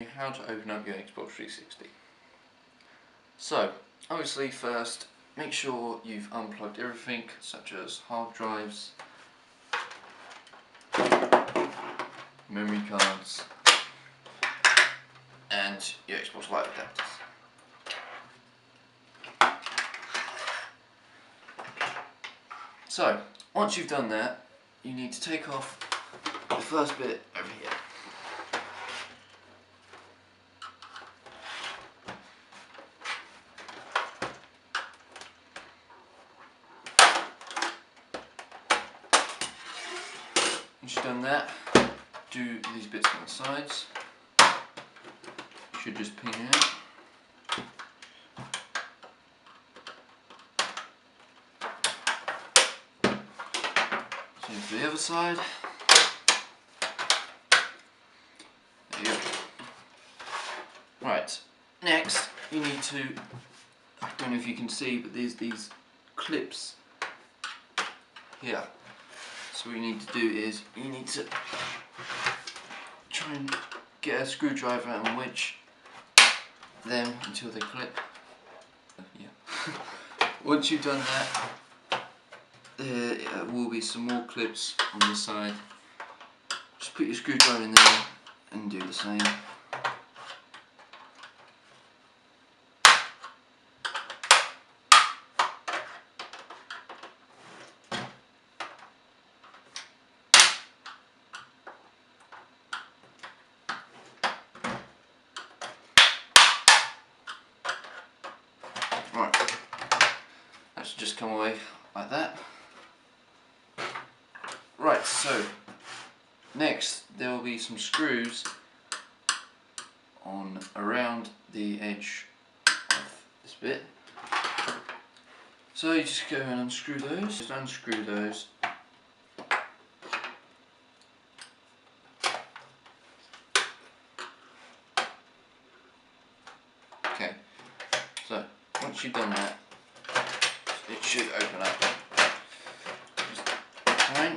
How to open up your Xbox 360. So, obviously first, make sure you've unplugged everything, such as hard drives, memory cards, and your Xbox Live adapters. So, once you've done that, you need to take off the first bit over here. Once you've done that, do these bits on the sides. Should just ping out. Same for the other side. There you go. Right, next you need to, I don't know if you can see, but there's these clips here. So what you need to do is, you need to try and get a screwdriver and wedge them until they clip. Yeah. Once you've done that, there will be some more clips on the side. Just put your screwdriver in there and do the same. Right, that should just come away like that. Right, so next there will be some screws on around the edge of this bit. So you just go and unscrew those. Just unscrew those. Okay, so once you've done that, it should open up. Just fine.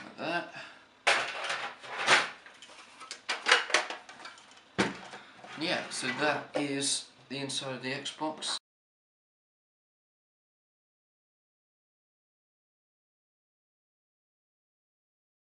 Like that. Yeah, so that is the inside of the Xbox.